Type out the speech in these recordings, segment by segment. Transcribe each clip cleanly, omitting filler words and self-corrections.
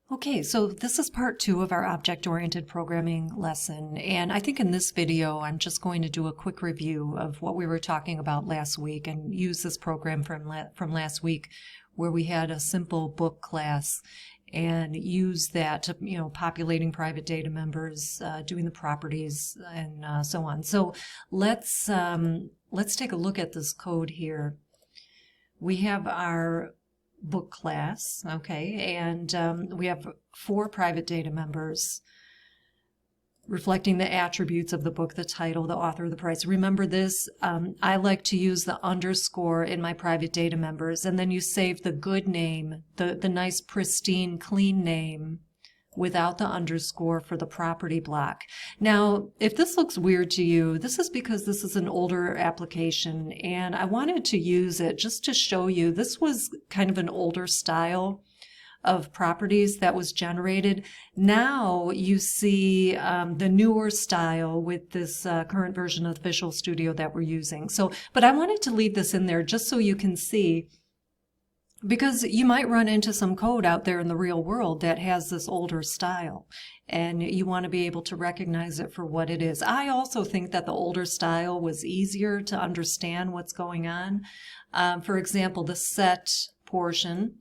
Okay, so this is part 2 of our object-oriented programming lesson, and I think in this video I'm just going to do a quick review of what we were talking about last week and use this program from last week where we had a simple book class and use that to, populating private data members, doing the properties, and so on. So let's take a look at this code here. We have our book class, okay, and we have 4 private data members reflecting the attributes of the book, the title, the author, the price. Remember this, I like to use the underscore in my private data members, and then you save the good name, the nice, pristine, clean name without the underscore for the property block. Now, if this looks weird to you, this is because this is an older application, and I wanted to use it just to show you this was kind of an older style of properties that was generated. Now you see the newer style with this current version of Visual Studio that we're using. So, but I wanted to leave this in there just so you can see, because you might run into some code out there in the real world that has this older style, and you want to be able to recognize it for what it is. I also think that the older style was easier to understand what's going on. For example, the set portion,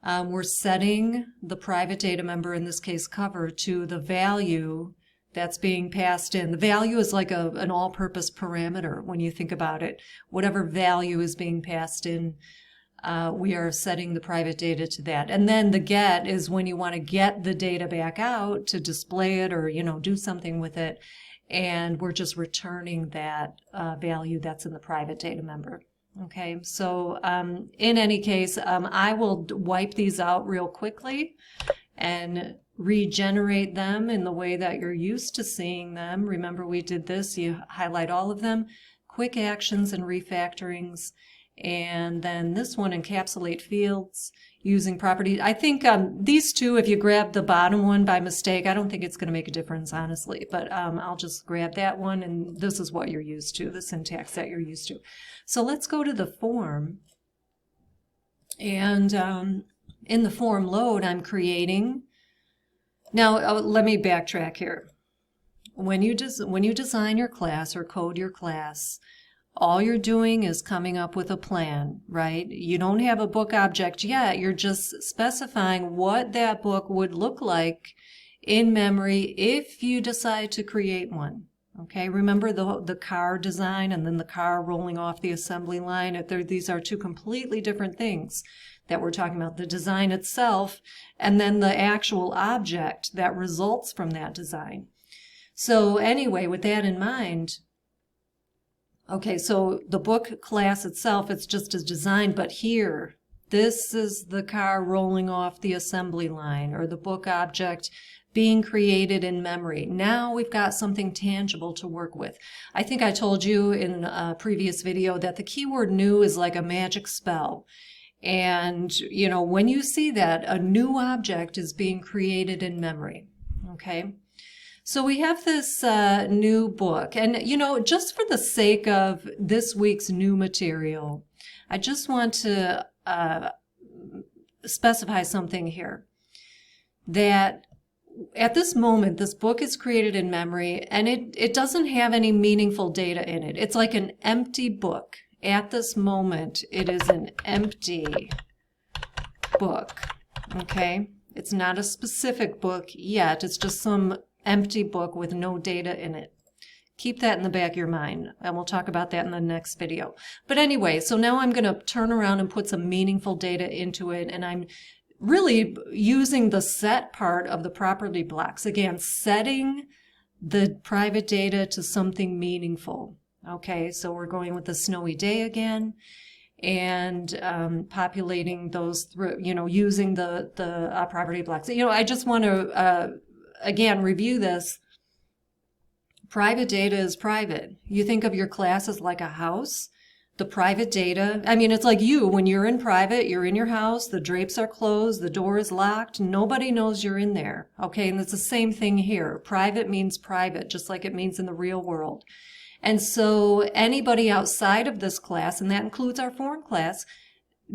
we're setting the private data member, in this case cover, to the value that's being passed in. The value is like an all-purpose parameter when you think about it. Whatever value is being passed in, we are setting the private data to that. And then the get is when you want to get the data back out to display it or, do something with it. And we're just returning that value that's in the private data member. Okay, so in any case, I will wipe these out real quickly and regenerate them in the way that you're used to seeing them. Remember, we did this. You highlight all of them, quick actions and refactorings. And then this one, encapsulate fields using property. I think these two, if you grab the bottom one by mistake, I don't think it's going to make a difference, honestly. But I'll just grab that one, and this is what you're used to, the syntax that you're used to. So let's go to the form. And in the form load, I'm creating. Now, let me backtrack here. When you design your class or code your class, all you're doing is coming up with a plan, right? You don't have a book object yet. You're just specifying what that book would look like in memory if you decide to create one. Okay, remember the car design and then the car rolling off the assembly line? These are two completely different things that we're talking about. The design itself and then the actual object that results from that design. So anyway, with that in mind, okay, so the book class itself, it's just as designed, but here, this is the car rolling off the assembly line, or the book object being created in memory. Now we've got something tangible to work with. I think I told you in a previous video that the keyword new is like a magic spell. And, when you see that, a new object is being created in memory, okay? So we have this new book, and just for the sake of this week's new material, I just want to specify something here, that at this moment, this book is created in memory, and it doesn't have any meaningful data in it. It's like an empty book. At this moment, it is an empty book, okay? It's not a specific book yet. It's just some empty book with no data in it. Keep that in the back of your mind, and we'll talk about that in the next video. But anyway, so now I'm going to turn around and put some meaningful data into it, and I'm really using the set part of the property blocks. Again, setting the private data to something meaningful. Okay, so we're going with the snowy day again, and populating those through, using the property blocks. I just want to again, review this. Private data is private. You think of your class as like a house. The private data, it's like you, when you're in private, you're in your house, the drapes are closed, the door is locked, nobody knows you're in there. Okay, and it's the same thing here. Private means private, just like it means in the real world. And so anybody outside of this class, and that includes our foreign class,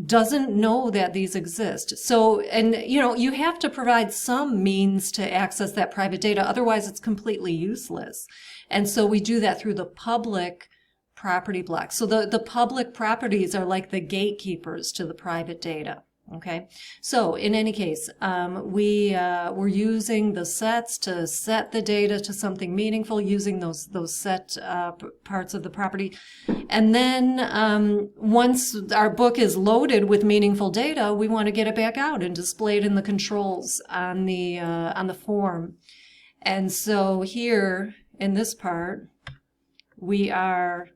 doesn't know that these exist. So, and you have to provide some means to access that private data, otherwise it's completely useless. And so we do that through the public property blocks. So the public properties are like the gatekeepers to the private data. Okay, so in any case, we're using the sets to set the data to something meaningful, using those set parts of the property, and then once our book is loaded with meaningful data, we want to get it back out and display it in the controls on the form. And so here in this part, we are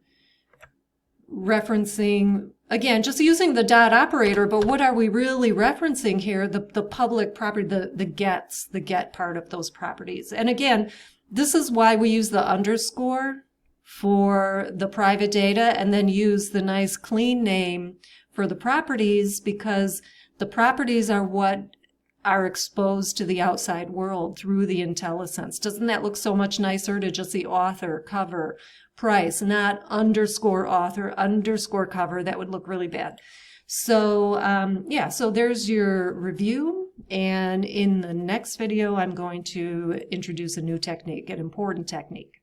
referencing, again, just using the dot operator, but what are we really referencing here? The public property, the get part of those properties. And again, this is why we use the underscore for the private data and then use the nice clean name for the properties, because the properties are what are exposed to the outside world through the IntelliSense. Doesn't that look so much nicer to just see author, cover, price, not underscore author, underscore cover? That would look really bad. So yeah, so there's your review. And in the next video, I'm going to introduce a new technique, an important technique.